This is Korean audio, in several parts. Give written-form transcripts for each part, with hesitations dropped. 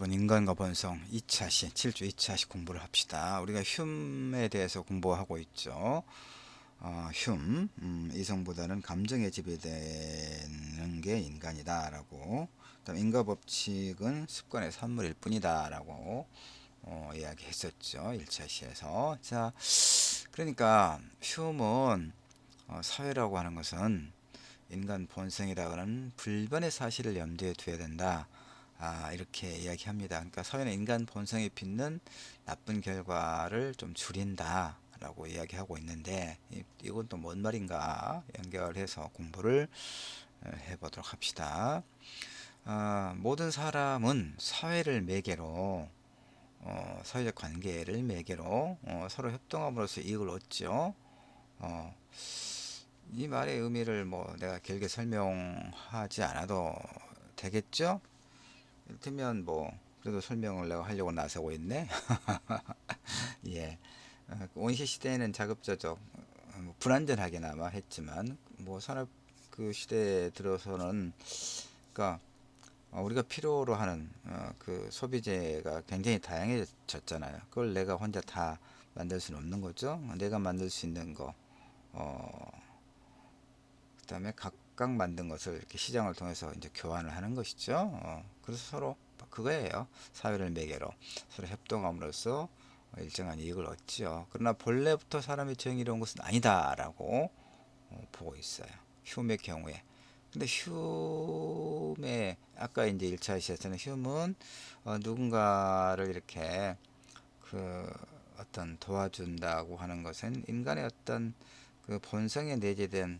여러분, 인간과 본성 2차시 7주 2차시 공부를 합시다. 우리가 흉에 대해서 공부하고 있죠. 흉, 이성보다는 감정에 지배되는 게 인간이다 라고, 그다음 인과 법칙은 습관의 산물일 뿐이다 라고 이야기했었죠, 1차시에서. 자, 그러니까 흉은 사회라고 하는 것은 인간 본성이라는 불변의 사실을 염두에 두어야 된다. 이렇게 이야기합니다. 그러니까 사회는 인간 본성에 빚는 나쁜 결과를 좀 줄인다 라고 이야기하고 있는데, 이건 또 뭔 말인가 연결해서 공부를 해보도록 합시다. 모든 사람은 사회를 매개로, 사회적 관계를 매개로 서로 협동함으로써 이익을 얻죠. 어, 이 말의 의미를 뭐 내가 길게 설명하지 않아도 되겠죠? 이를테면 뭐 그래도 설명을 내가 하려고 나서고 있네. 예. 원시 시대에는 자급자족, 불완전하게나마 했지만 뭐 산업 그 시대에 들어서는, 그러니까 우리가 필요로 하는 그 소비재가 굉장히 다양해졌잖아요. 그걸 내가 혼자 다 만들 수는 없는 거죠. 내가 만들 수 있는 거, 그다음에 각각 만든 것을 이렇게 시장을 통해서 이제 교환을 하는 것이죠. 그래서 서로 그거예요. 사회를 매개로 서로 협동함으로써 일정한 이익을 얻지요. 그러나 본래부터 사람이 정의로운 것은 아니다라고 보고 있어요. 휴메의 경우에. 근데 휴메 아까 이제 1차 시에서는 휴은 누군가를 이렇게 그 어떤 도와준다고 하는 것은 인간의 어떤 그 본성에 내재된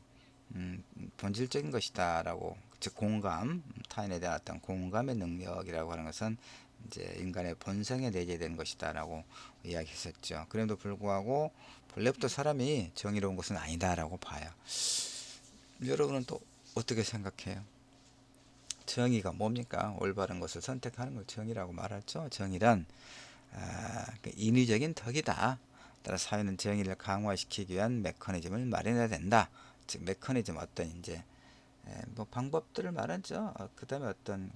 본질적인 것이다라고, 즉 공감, 타인에 대한 어떤 공감의 능력이라고 하는 것은 이제 인간의 본성에 내재된 것이다라고 이야기했었죠. 그럼에도 불구하고 본래부터 사람이 정의로운 것은 아니다라고 봐요. 여러분은 또 어떻게 생각해요? 정의가 뭡니까? 올바른 것을 선택하는 걸 정의라고 말하죠. 정의란 그 인위적인 덕이다. 따라 사회는 정의를 강화시키기 위한 메커니즘을 마련해야 된다. 즉 메커니즘, 어떤 이제 뭐 방법들을 말하죠. 그 다음에 어떤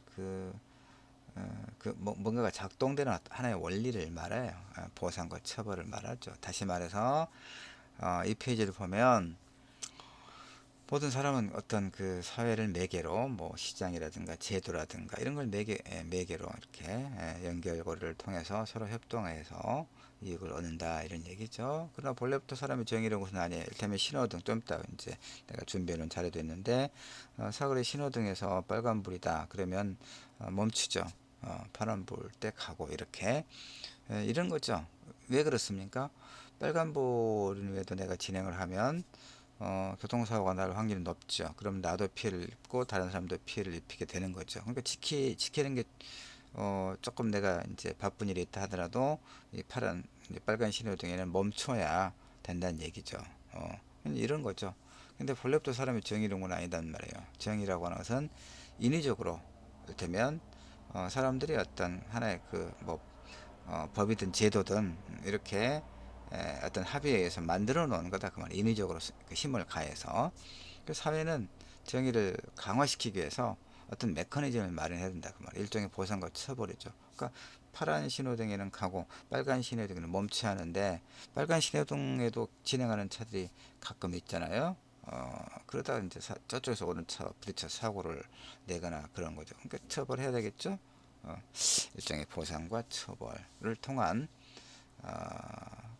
뭔가가 작동되는 하나의 원리를 말해요. 보상과 처벌을 말하죠. 다시 말해서 이 페이지를 보면 모든 사람은 어떤 그 사회를 매개로, 뭐 시장이라든가 제도라든가 이런 걸 매개로 이렇게 연결고리를 통해서 서로 협동해서 이익을 얻는다, 이런 얘기죠. 그러나 본래부터 사람이 정의로운 것은 아니에요. 일테면 신호등, 좀 이따 이제 내가 준비해 놓은 자료도 있는데, 사거리 신호등에서 빨간불이다 그러면 멈추죠. 파란불 때 가고, 이렇게 이런 거죠. 왜 그렇습니까? 빨간불은 왜도 내가 진행을 하면 교통사고가 날 확률이 높죠. 그럼 나도 피해를 입고 다른 사람도 피해를 입히게 되는 거죠. 그러니까 지키는 게 조금 내가 이제 바쁜 일이 있다 하더라도 이 빨간 신호등에는 멈춰야 된다는 얘기죠. 이런 거죠. 근데 본래부터 사람이 정의로운 건 아니단 말이에요. 정의라고 하는 것은 인위적으로, 이를테면 사람들이 어떤 하나의 법이든 제도든 이렇게 어떤 합의에 의해서 만들어 놓은 거다 그 말. 인위적으로 그 힘을 가해서. 그 사회는 정의를 강화시키기 위해서 어떤 메커니즘을 마련해야 된다 그 말. 일종의 보상과 처벌이죠. 그러니까 파란 신호등에는 가고 빨간 신호등에는 멈춰야 하는데, 빨간 신호등에도 진행하는 차들이 가끔 있잖아요. 그러다가 이제 저쪽에서 오는 차 부딪혀 사고를 내거나 그런 거죠. 그러니까 처벌해야 되겠죠. 일종의 보상과 처벌을 통한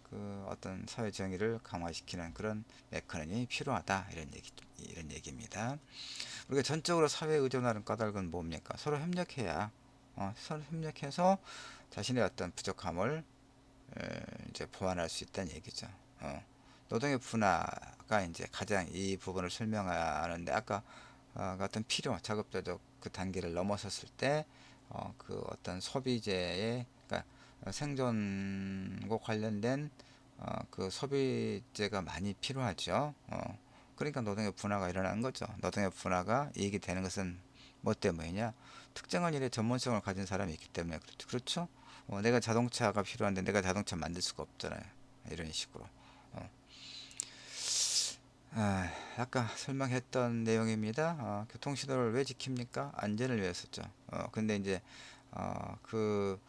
그 어떤 사회 정의를 강화시키는 그런 메커니즘이 필요하다, 이런 얘기입니다. 우리가 전적으로 사회에 의존하는 까닭은 뭡니까? 서로 협력해야, 서로 협력해서 자신의 어떤 부족함을 이제 보완할 수 있다는 얘기죠. 노동의 분화가 이제 가장 이 부분을 설명하는데, 아까 같은 필요, 자급자족 그 단계를 넘어섰을 때 그 어떤 소비재의, 그러니까 생존과 관련된 그 소비재가 많이 필요하죠. 그러니까 노동의 분화가 일어나는 거죠. 노동의 분화가 이익이 되는 것은 뭐 때문이냐? 특정한 일에 전문성을 가진 사람이 있기 때문에 그렇죠. 그렇죠? 내가 자동차가 필요한데 내가 자동차 만들 수가 없잖아요. 이런 식으로. 어, 아까 설명했던 내용입니다. 교통신호를 왜 지킵니까? 안전을 위해서죠. 근데 이제 그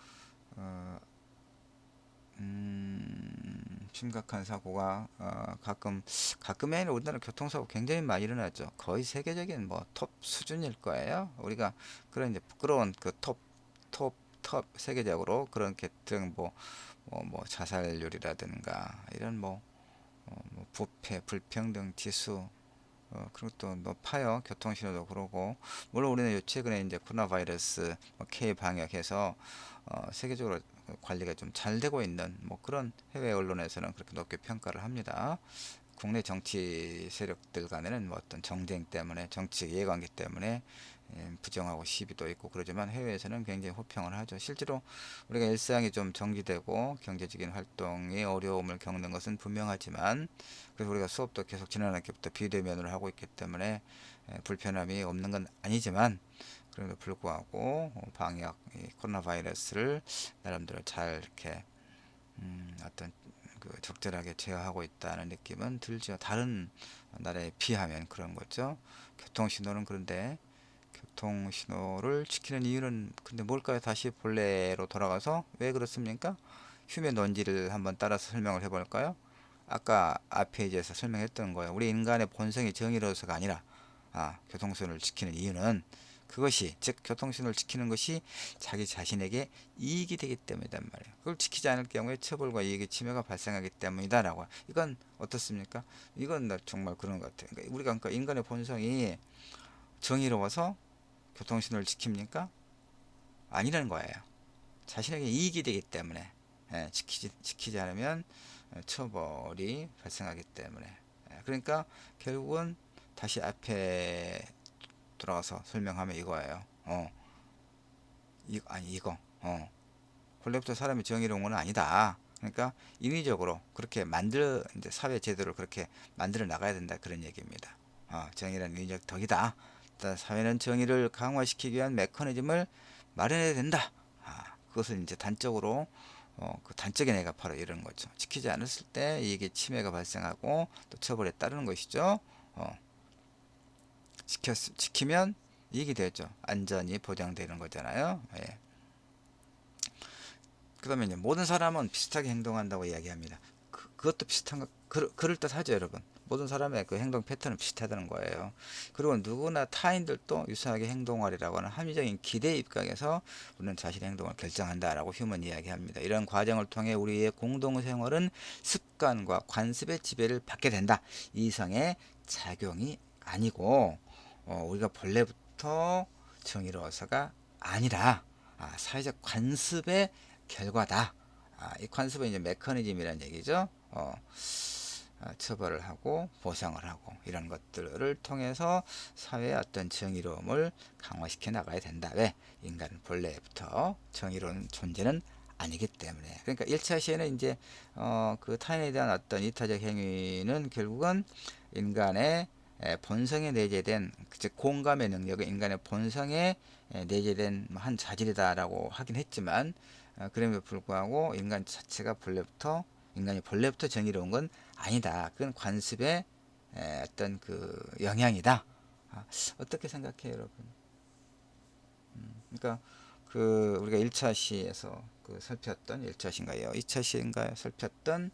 어, 심각한 사고가 가끔이 아니라 우리나라 교통사고 굉장히 많이 일어나죠. 거의 세계적인 뭐 톱 수준일 거예요. 우리가 그런 이제 부끄러운 그 톱 세계적으로 그런 계등 뭐 자살률이라든가 이런 뭐 부패 불평등 지수 그리고 또 높아요. 교통신호도 그러고 물론 우리는 요 최근에 이제 코로나 바이러스 K 방역해서 세계적으로 관리가 좀 잘 되고 있는 뭐 그런 해외 언론에서는 그렇게 높게 평가를 합니다. 국내 정치 세력들 간에는 뭐 어떤 정쟁 때문에 정치 이해관계 때문에 부정하고 시비도 있고 그러지만 해외에서는 굉장히 호평을 하죠. 실제로 우리가 일상이 좀 정지되고 경제적인 활동에 어려움을 겪는 것은 분명하지만 그래서 우리가 수업도 계속 지난학기부터 비대면으로 하고 있기 때문에 불편함이 없는 건 아니지만 그럼에도 불구하고 방역 코로나 바이러스를 나름대로 잘 이렇게 어떤 그 적절하게 제어하고 있다는 느낌은 들죠. 다른 나라에 비하면 그런 거죠. 교통신호는 그런데 교통신호를 지키는 이유는 근데 뭘까요? 다시 본래로 돌아가서 왜 그렇습니까? 휴면 논지를 한번 따라서 설명을 해볼까요? 아까 앞에 이제서 설명했던 거예요. 우리 인간의 본성이 정의로워서가 아니라 교통신호를 지키는 이유는 그것이 즉 교통신호를 지키는 것이 자기 자신에게 이익이 되기 때문이란 말이에요. 그걸 지키지 않을 경우에 처벌과 이익의 침해가 발생하기 때문이다라고. 이건 어떻습니까? 이건 나 정말 그런 것 같아요. 그러니까 인간의 본성이 정의로워서 교통신호를 지킵니까? 아니라는 거예요. 자신에게 이익이 되기 때문에 지키지 않으면 처벌이 발생하기 때문에 그러니까 결국은 다시 앞에 돌아가서 설명하면 이거예요. 이거 본래부터 사람이 정의로운 건 아니다. 그러니까 인위적으로 그렇게 이제 사회 제도를 그렇게 만들어 나가야 된다 그런 얘기입니다. 정의란 인위적 덕이다. 사회는 정의를 강화시키기 위한 메커니즘을 마련해야 된다. 그것은 이제 단적으로 그 단적인 애가 바로 이런 거죠. 지키지 않았을 때 이게 침해가 발생하고 또 처벌에 따르는 것이죠. 어, 지키면 이익이 되죠. 안전이 보장되는 거잖아요. 예. 그다음에 이제 모든 사람은 비슷하게 행동한다고 이야기합니다. 그것도 비슷한 거 그럴듯하죠, 여러분. 모든 사람의 그 행동 패턴은 비슷하다는 거예요. 그리고 누구나 타인들도 유사하게 행동하리라고 하는 합리적인 기대 입각에서 우리는 자신의 행동을 결정한다라고 휴먼 이야기합니다. 이런 과정을 통해 우리의 공동생활은 습관과 관습의 지배를 받게 된다. 이성의 작용이 아니고 우리가 본래부터 정의로워서가 아니라 사회적 관습의 결과다. 이 관습은 이제 메커니즘이라는 얘기죠. 처벌을 하고 보상을 하고 이런 것들을 통해서 사회의 어떤 정의로움을 강화시켜 나가야 된다. 왜? 인간은 본래부터 정의로운 존재는 아니기 때문에. 그러니까 1차 시에는 이제 그 타인에 대한 어떤 이타적 행위는 결국은 인간의 본성에 내재된 즉 공감의 능력은 인간의 본성에 내재된 한 자질이다라고 하긴 했지만 그럼에도 불구하고 인간이 본래부터 정의로운 건 아니다. 그건 관습의 어떤 그 영향이다. 어떻게 생각해요, 여러분? 그러니까 그 우리가 1차 시에서 그 살폈던 1차 시인가요? 2차 시인가요? 살폈던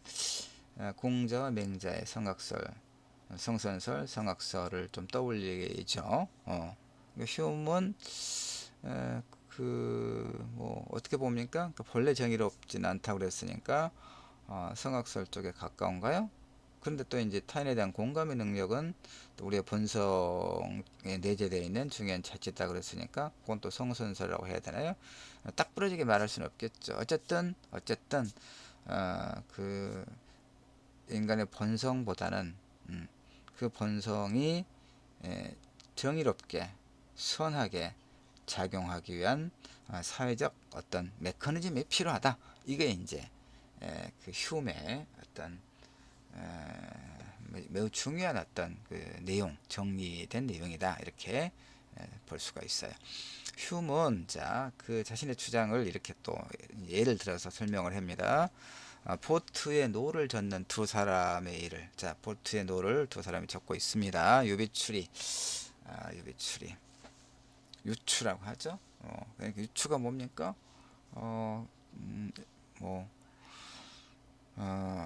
공자와 맹자의 성악설, 성선설, 성악설을 좀 떠올리죠. 휴문 그뭐 어떻게 봅니까? 그 본래 정의롭진 않다고 그랬으니까 성악설 쪽에 가까운가요? 그런데 또 이제 타인에 대한 공감의 능력은 또 우리의 본성에 내재되어 있는 중요한 자질이다 그랬으니까 그건 또 성선설이라고 해야 되나요? 딱 부러지게 말할 수는 없겠죠. 어쨌든 그 인간의 본성보다는 그 본성이 정의롭게 선하게 작용하기 위한 사회적 어떤 메커니즘이 필요하다. 이게 이제 그 휴메의 어떤 매우 중요한 어떤 그 내용, 정리된 내용이다. 이렇게 볼 수가 있어요. 휴먼 그 자신의 주장을 이렇게 또 예를 들어서 설명을 합니다. 보트에 노를 젓는 두 사람의 일을 보트에 노를 두 사람이 젓고 있습니다. 유비추리 유추라고 하죠. 그러니까 유추가 뭡니까? 어, 음, 뭐,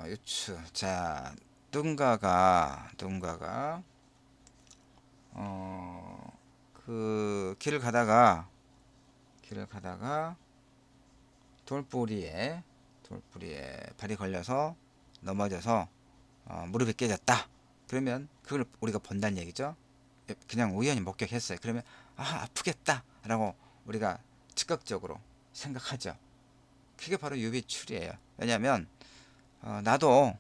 유추. 자, 누군가가, 어, 그 길을 가다가 돌부리에 발이 걸려서 넘어져서 무릎이 깨졌다. 그러면 그걸 우리가 본다는 얘기죠. 그냥 우연히 목격했어요. 그러면 아프겠다라고 우리가 즉각적으로 생각하죠. 그게 바로 유비출이에요. 왜냐하면 나도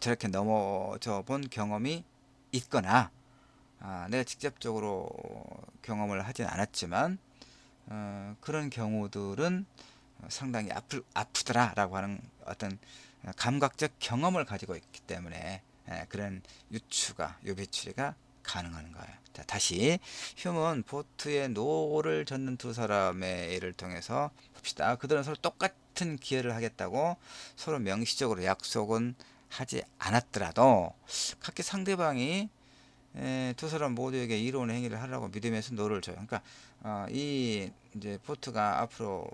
저렇게 넘어져 본 경험이 있거나 내가 직접적으로 경험을 하진 않았지만 그런 경우들은 상당히 아프더라라고 하는 어떤 감각적 경험을 가지고 있기 때문에 그런 유비추리가 가능한 거예요. 자, 다시 휴먼 보트에 노를 젓는 두 사람의 예를 통해서 봅시다. 그들은 서로 똑같은 기회를 하겠다고 서로 명시적으로 약속은 하지 않았더라도 각기 상대방이 두 사람 모두에게 이로운 행위를 하라고 믿으면서 노를 줘요. 그러니까 이 이제 보트가 앞으로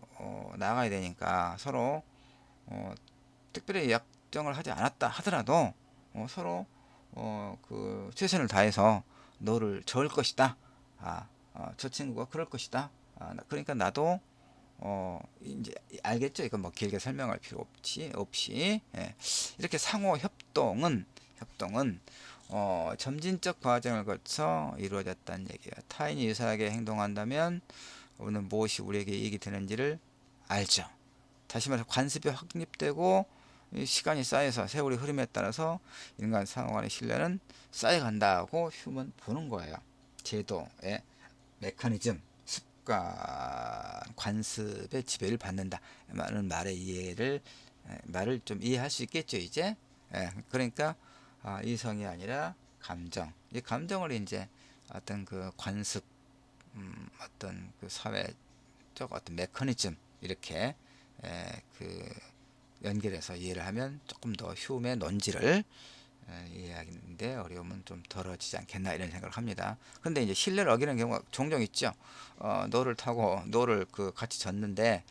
나가야 되니까 서로 어, 특별히 약정을 하지 않았다 하더라도 서로 그 최선을 다해서 너를 저을 것이다. 저 친구가 그럴 것이다. 그러니까 나도 이제 알겠죠? 이건 뭐 길게 설명할 필요 없이 예. 이렇게 상호 협동은 점진적 과정을 거쳐 이루어졌다는 얘기예요. 타인이 유사하게 행동한다면 우리는 무엇이 우리에게 이익이 되는지를 알죠. 다시 말해서 관습이 확립되고 시간이 쌓여서 세월이 흐름에 따라서 인간 상호 간의 신뢰는 쌓여간다고 휴먼 보는 거예요. 제도의 메커니즘, 습관, 관습의 지배를 받는다. 라는 말을 좀 이해할 수 있겠죠, 이제. 그러니까 이성이 아니라 감정. 이 감정을 이제 어떤 그 관습, 어떤 그 사회적 어떤 메커니즘 이렇게 그 연결해서 이해를 하면 조금 더 휴메의 논지를 이해하는데 어려움은 좀 덜어지지 않겠나 이런 생각을 합니다. 근데 이제 신뢰를 어기는 경우가 종종 있죠. 노를 그 같이 졌는데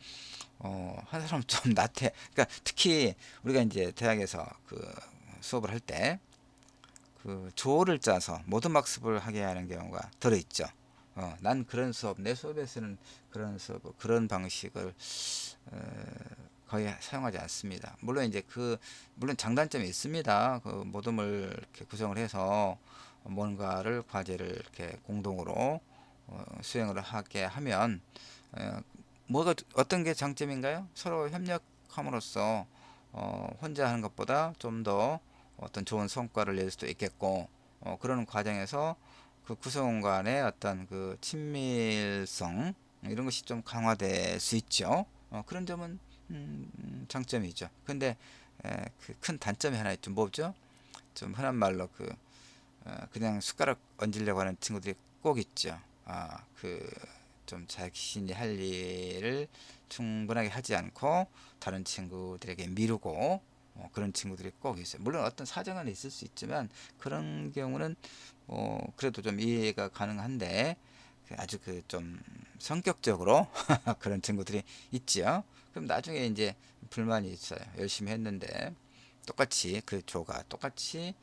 한 사람 좀 나태. 그러니까 특히 우리가 이제 대학에서 그 수업을 할 때 그 조를 짜서 모든 학습을 하게 하는 경우가 들어 있죠. 난 그런 수업, 내 수업에서는 그런 방식을 거의 사용하지 않습니다. 물론 이제 물론 장단점이 있습니다. 그 모둠을 이렇게 구성을 해서 뭔가를 과제를 이렇게 공동으로 수행을 하게 하면 뭐가 어떤 게 장점인가요? 서로 협력함으로써 혼자 하는 것보다 좀 더 어떤 좋은 성과를 낼 수도 있겠고 그러는 과정에서 그 구성원 간의 어떤 그 친밀성 이런 것이 좀 강화될 수 있죠. 그런 점은 장점이죠. 근데 그 큰 단점이 하나 있죠. 뭐죠? 좀 흔한 말로 그냥 숟가락 얹으려고 하는 친구들이 꼭 있죠. 좀 자신이 할 일을 충분하게 하지 않고 다른 친구들에게 미루고 그런 친구들이 꼭 있어요. 물론 어떤 사정은 있을 수 있지만 그런 경우는 그래도 좀 이해가 가능한데 아주 그 좀 성격적으로 그런 친구들이 있지요. 그럼 나중에 이제 불만이 있어요. 열심히 했는데 똑같이 그 조가 똑같이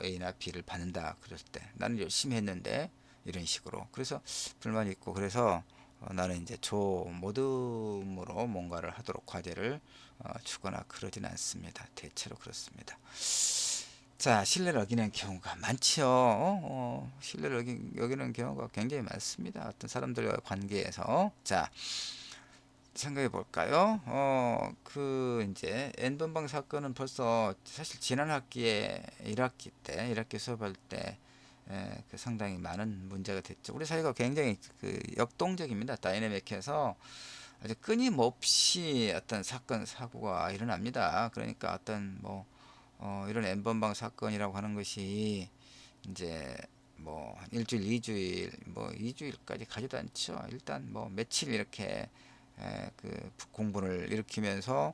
A나 B를 받는다 그럴 때 나는 열심히 했는데 이런 식으로 그래서 불만이 있고 그래서 나는 이제 조 모듬으로 뭔가를 하도록 과제를 주거나 그러진 않습니다. 대체로 그렇습니다. 자, 신뢰를 어기는 경우가 많죠. 신뢰를 어기는 경우가 굉장히 많습니다. 어떤 사람들과 관계에서. 자, 생각해 볼까요? 이제 N번방 사건은 벌써 사실 지난 학기에 1학기 수업할 때 그 상당히 많은 문제가 됐죠. 우리 사회가 굉장히 그 역동적입니다. 다이내믹해서 아주 끊임없이 어떤 사건 사고가 일어납니다. 그러니까 어떤 뭐 이런 N번방 사건이라고 하는 것이 이제 뭐 한 일주일, 이주일, 뭐 2주일까지 가지도 않죠. 일단 뭐 며칠 이렇게 그 공분을 일으키면서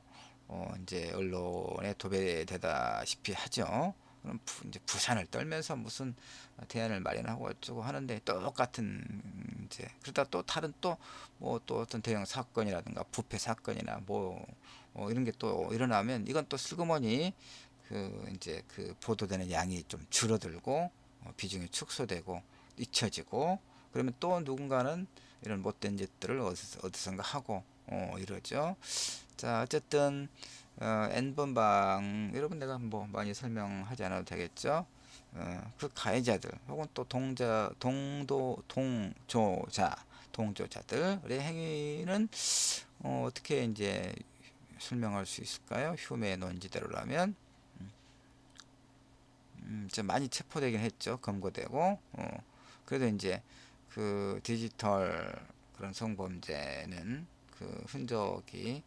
이제 언론에 도배되다시피 하죠. 그럼 이제 부산을 떨면서 무슨 대안을 마련하고 어쩌고 하는데 똑같은 이제 그러다 또 다른 또 뭐 또 어떤 대형 사건이라든가 부패 사건이나 뭐 이런 게 또 일어나면 이건 또 슬그머니 그 이제 그 보도되는 양이 좀 줄어들고 비중이 축소되고 잊혀지고 그러면 또 누군가는 이런 못된 짓들을 어디선가 하고 이러죠. 자, 어쨌든 N번방 여러분 내가 뭐 많이 설명하지 않아도 되겠죠. 그 가해자들 혹은 또 동조자들의 행위는 어떻게 이제 설명할 수 있을까요? 휴메의 논지대로라면 좀 많이 체포되긴 했죠. 검거되고 그래도 이제 그 디지털 그런 성범죄는 그 흔적이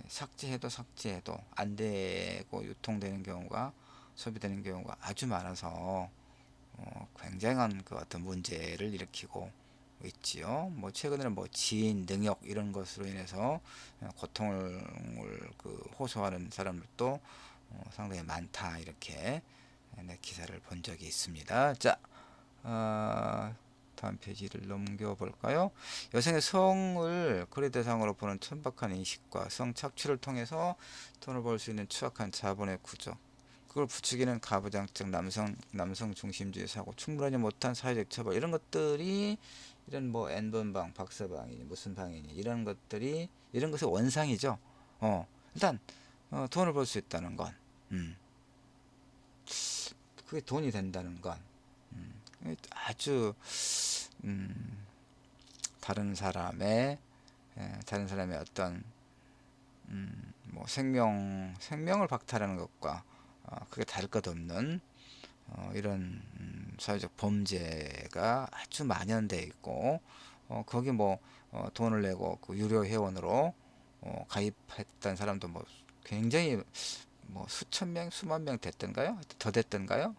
삭제해도 안 되고 유통되는 경우가 소비되는 경우가 아주 많아서 굉장한 그 어떤 문제를 일으키고 있지요. 뭐 최근에는 뭐 지인 능욕 이런 것으로 인해서 고통을 그 호소하는 사람들도 상당히 많다 이렇게 네, 기사를 본 적이 있습니다. 자, 다음 페이지를 넘겨 볼까요? 여성의 성을 거래 대상으로 보는 천박한 인식과 성 착취를 통해서 돈을 벌 수 있는 추악한 자본의 구조, 그걸 부추기는 가부장적 남성 중심주의 사고, 충분하지 못한 사회적 처벌 이런 것들이 이런 뭐 N번방, 박서방이니 무슨 방이니 이런 것의 원상이죠. 일단 돈을 벌 수 있다는 건, 그게 돈이 된다는 건 아주 음, 다른 사람의 어떤 뭐 생명을 박탈하는 것과 그게 다를 것 없는 이런 사회적 범죄가 아주 만연돼 있고 거기 뭐 돈을 내고 그 유료 회원으로 가입했던 사람도 뭐 굉장히 뭐 수천 명 수만 명 됐던가요? 더 됐던가요?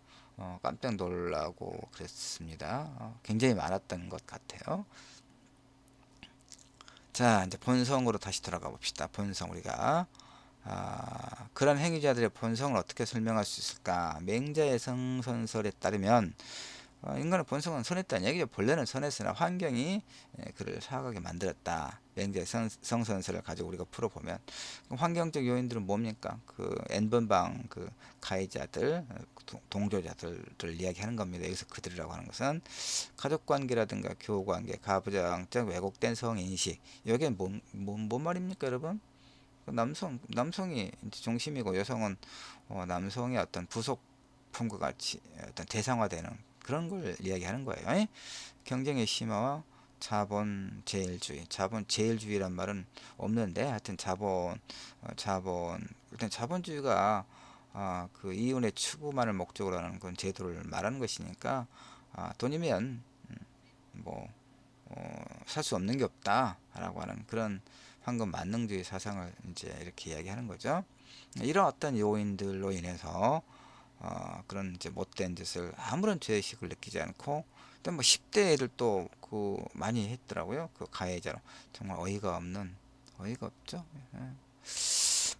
깜짝 놀라고 그랬습니다. 굉장히 많았던 것 같아요. 자, 이제 본성으로 다시 돌아가 봅시다. 본성 우리가 그런 행위자들의 본성을 어떻게 설명할 수 있을까? 맹자의 성선설에 따르면 인간의 본성은 선했다는 얘기죠. 본래는 선했으나 환경이 그를 사악하게 만들었다. 맹자의 성선설을 가지고 우리가 풀어보면 환경적 요인들은 뭡니까? 그 N번방 그 가해자들, 동조자들을 이야기하는 겁니다. 여기서 그들이라고 하는 것은 가족관계라든가 교우관계, 가부장적 왜곡된 성인식. 이게 뭔 말입니까, 여러분? 그 남성이 이제 중심이고 여성은 남성의 어떤 부속품과 같이 어떤 대상화되는 그런 걸 이야기하는 거예요. 경쟁의 심화와 자본 제일주의란 말은 없는데 하여튼 일단 자본주의가 그 이윤의 추구만을 목적으로 하는 그런 제도를 말하는 것이니까 돈이면 뭐 살 수 없는 게 없다라고 하는 그런 황금 만능주의 사상을 이제 이렇게 이야기하는 거죠. 이런 어떤 요인들로 인해서 그런 이제 못된 짓을 아무런 죄의식을 느끼지 않고 또 뭐 10대 애들 또 그 많이 했더라고요. 그 가해자로 정말 어이가 없죠.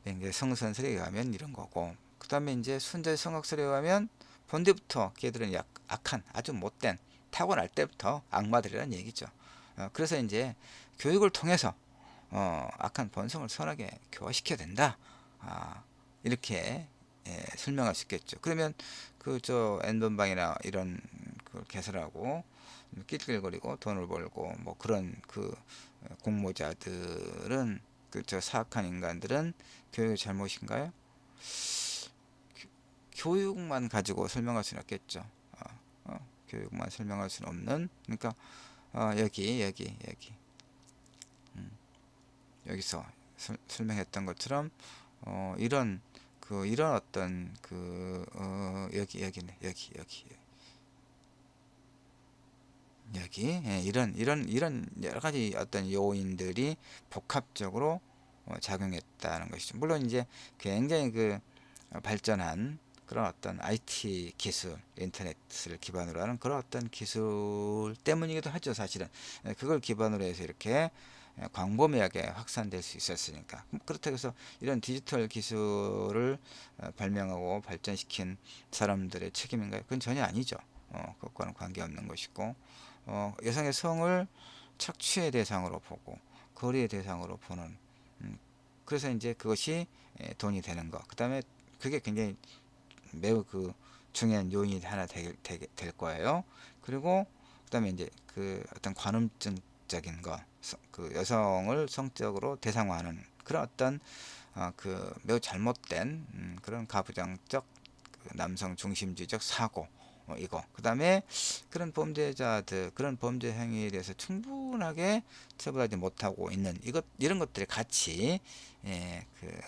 이제 성선설에 의하면 이런 거고 그 다음에 이제 순자 성악설에 의하면 본디부터 걔들은 악한 아주 못된 타고날 때부터 악마들이라는 얘기죠. 그래서 이제 교육을 통해서 악한 본성을 선하게 교화시켜야 된다. 이렇게 설명할 수 있겠죠. 그러면 그 저 N번방이나 이런 그 개설하고 낄낄거리고 돈을 벌고 뭐 그런 그 공모자들은 그 저 사악한 인간들은 교육의 잘못인가요? 교육만 가지고 설명할 수는 없겠죠. 교육만 설명할 수는 없는 그러니까 여기 여기서 설명했던 것처럼 이런 어떤 이런 여러 가지 어떤 요인들이 복합적으로 작용했다는 것이죠. 물론 이제 굉장히 그 발전한 그런 어떤 IT 기술, 인터넷을 기반으로 하는 그런 어떤 기술 때문이기도 하죠, 사실은. 그걸 기반으로 해서 이렇게 광범위하게 확산될 수 있었으니까. 그렇다고 해서 이런 디지털 기술을 발명하고 발전시킨 사람들의 책임인가요? 그건 전혀 아니죠. 그것과는 관계없는 것이고, 여성의 성을 착취의 대상으로 보고 거리의 대상으로 보는, 그래서 이제 그것이 돈이 되는 것. 그 다음에 그게 굉장히 매우 그 중요한 요인이 하나 될 거예요. 그리고 그다음에 이제 그 어떤 관음증적인 거, 그 여성을 성적으로 대상화하는 그런 어떤 그 매우 잘못된 그런 가부장적 그 남성 중심주의적 사고, 이거 그다음에 그런 범죄자들 그런 범죄 행위에 대해서 충분하게 처벌하지 못하고 있는 이런 것들이 같이 그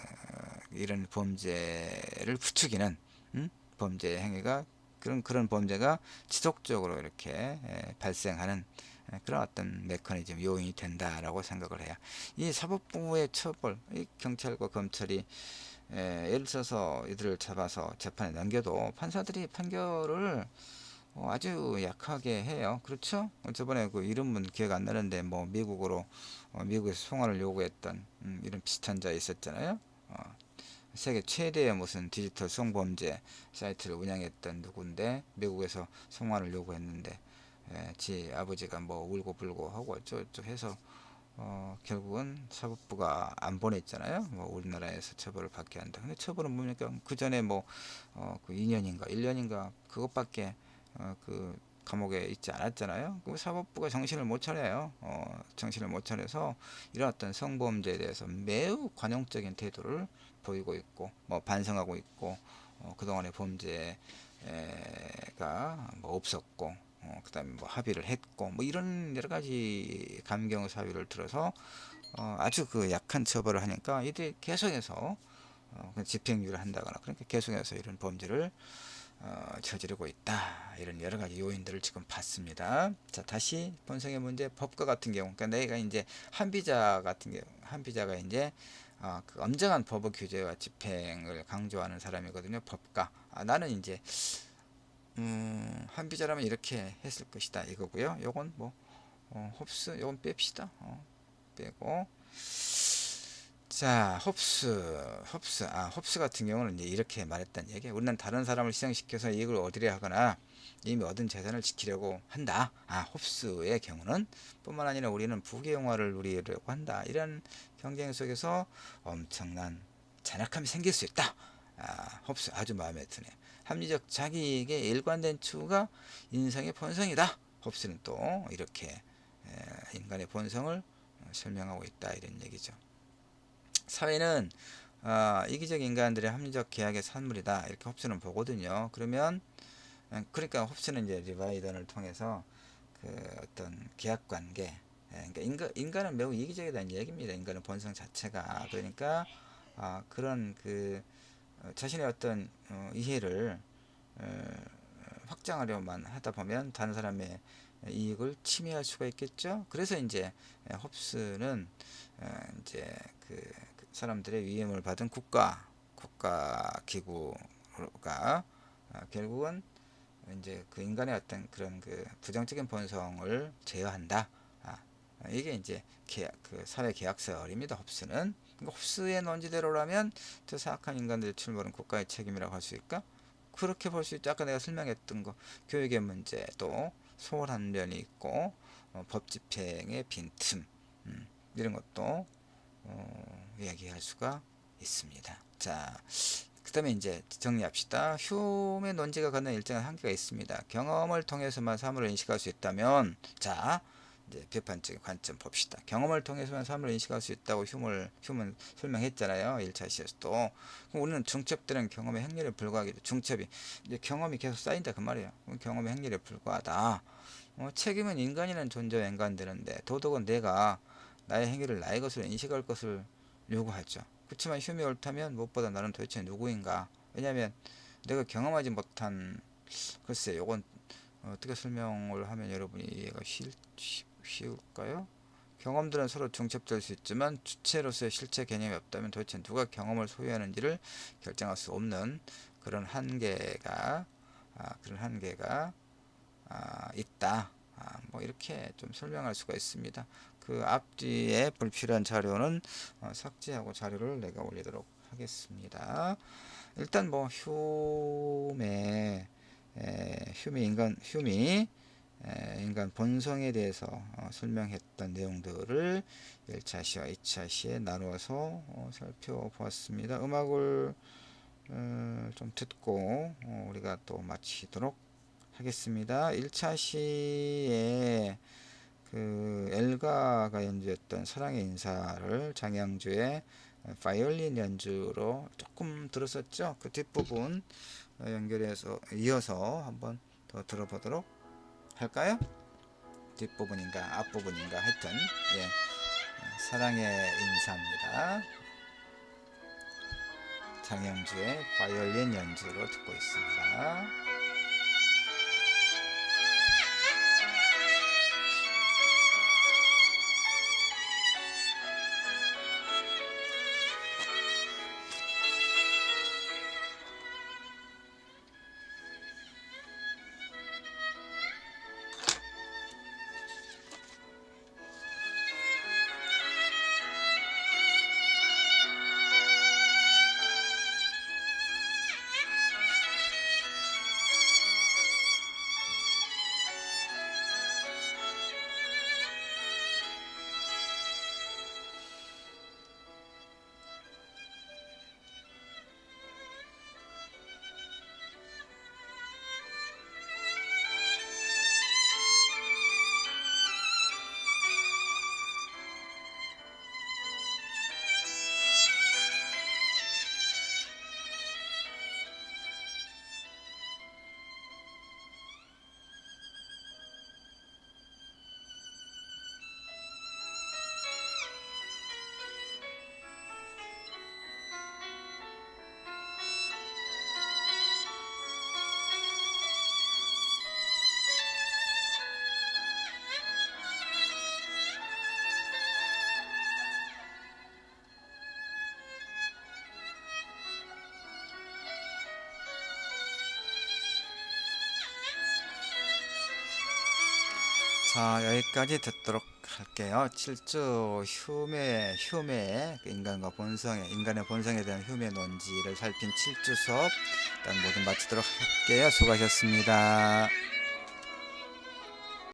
이런 범죄를 부추기는, 범죄 행위가 그런 범죄가 지속적으로 이렇게 발생하는 그런 어떤 메커니즘 요인이 된다라고 생각을 해요. 이 사법부의 처벌, 이 경찰과 검찰이 예를 들어서 이들을 잡아서 재판에 넘겨도 판사들이 판결을 아주 약하게 해요. 그렇죠? 저번에 그 이름은 기억 안 나는데 뭐 미국에서 송환을 요구했던 이런 비슷한 자 있었잖아요. 세계 최대의 무슨 디지털 성범죄 사이트를 운영했던 누군데 미국에서 송환을 요구했는데 지 아버지가 뭐 울고불고 하고 어쩌고저쩌고 해서 결국은 사법부가 안 보냈잖아요. 뭐 우리나라에서 처벌을 받게 한다. 근데 처벌은 뭡니까? 그 전에 그 2년인가 1년인가 그것밖에 그 감옥에 있지 않았잖아요. 그 사법부가 정신을 못 차려요. 정신을 못 차려서 이런 어떤 성범죄에 대해서 매우 관용적인 태도를 보이고 있고, 뭐 반성하고 있고, 그동안의 범죄가 뭐 없었고, 그다음에 뭐 합의를 했고, 뭐 이런 여러 가지 감경 사유를 들어서 아주 그 약한 처벌을 하니까 이들이 계속해서 집행유예를 한다거나 그러니까 계속해서 이런 범죄를 저지르고 있다. 이런 여러 가지 요인들을 지금 봤습니다. 자, 다시 본성의 문제, 법과 같은 경우, 그러니까 내가 이제 한비자 같은 경우, 한비자가 이제 그 엄정한 법의 규제와 집행을 강조하는 사람이거든요. 법과. 나는 이제 한비자라면 이렇게 했을 것이다 이거고요. 요건 뭐 홉스, 요건 뺍시다. 빼고. 자, 홉스 같은 경우는 이제 이렇게 말했단 얘기예요. 우리는 다른 사람을 희생시켜서 이익을 얻으려 하거나 이미 얻은 재산을 지키려고 한다. 홉스의 경우는 뿐만 아니라 우리는 부귀영화를 누리려고 한다. 이런 경쟁 속에서 엄청난 잔악함이 생길 수 있다. 홉스 아주 마음에 드네. 합리적 자기에게 일관된 추구가 인성의 본성이다. 홉스는 또 이렇게 인간의 본성을 설명하고 있다 이런 얘기죠. 사회는 이기적 인간들의 합리적 계약의 산물이다 이렇게 홉스는 보거든요. 그러니까 홉스는 이제 리바이던을 통해서 그 어떤 계약 관계, 그러니까 인간은 매우 이기적이라는 얘기입니다. 인간은 본성 자체가. 그러니까 그런 그 자신의 어떤 이해를 확장하려만 하다 보면 다른 사람의 이익을 침해할 수가 있겠죠. 그래서 이제 홉스는 이제 그 사람들의 위임을 받은 국가 기구가 결국은 이제 그 인간의 어떤 그런 그 부정적인 본성을 제어한다. 이게 이제 그 사회 계약설입니다. 홉스는. 그러니까 홉스의 논지대로라면 저 사악한 인간들의 출몰은 국가의 책임이라고 할 수 있을까? 그렇게 볼 수 있죠. 아까 내가 설명했던 거 교육의 문제 또 소홀한 면이 있고 법 집행의 빈틈, 이런 것도 이야기할 수가 있습니다. 자, 그 다음에 이제 정리합시다. 휴메의 논지가 갖는 일정한 한계가 있습니다. 경험을 통해서만 사물을 인식할 수 있다면, 자, 이제 비판적인 관점 봅시다. 경험을 통해서만 사물을 인식할 수 있다고 휴문 설명했잖아요. 1차 시에서도. 그럼 우리는 중첩되는 경험의 행렬에 불과하기 때문에 중첩이 이제 경험이 계속 쌓인다 그 말이에요. 경험의 행렬에 불과하다. 책임은 인간이라는 존재와 연관되는데 도덕은 내가 나의 행위를 나의 것으로 인식할 것을 요구하죠. 그렇지만 흉이 옳다면 무엇보다 나는 도대체 누구인가? 왜냐하면 내가 경험하지 못한, 글쎄 요건 어떻게 설명을 하면 여러분이 이해가 쉬울까요? 경험들은 서로 중첩될 수 있지만 주체로서의 실체 개념이 없다면 도대체 누가 경험을 소유하는지를 결정할 수 없는 그런 한계가 있다. 뭐 이렇게 좀 설명할 수가 있습니다. 그 앞뒤에 불필요한 자료는 삭제하고 자료를 내가 올리도록 하겠습니다. 일단 뭐 인간 본성에 대해서 설명했던 내용들을 1차 시와 2차 시에 나누어서 살펴보았습니다. 음악을 좀 듣고 우리가 또 마치도록 하겠습니다. 1차 시에 그 엘가가 연주했던 사랑의 인사를 장양주의 바이올린 연주로 조금 들었었죠. 그 뒷부분 연결해서 이어서 한번 더 들어보도록 할까요? 뒷부분인가 앞부분인가 하여튼 예, 사랑의 인사입니다. 장영주의 바이올린 연주로 듣고 있습니다. 자, 여기까지 듣도록 할게요. 7주 휴메의 인간의 본성에 대한 휴메 논지를 살핀 7주 수업 일단 모두 마치도록 할게요. 수고하셨습니다.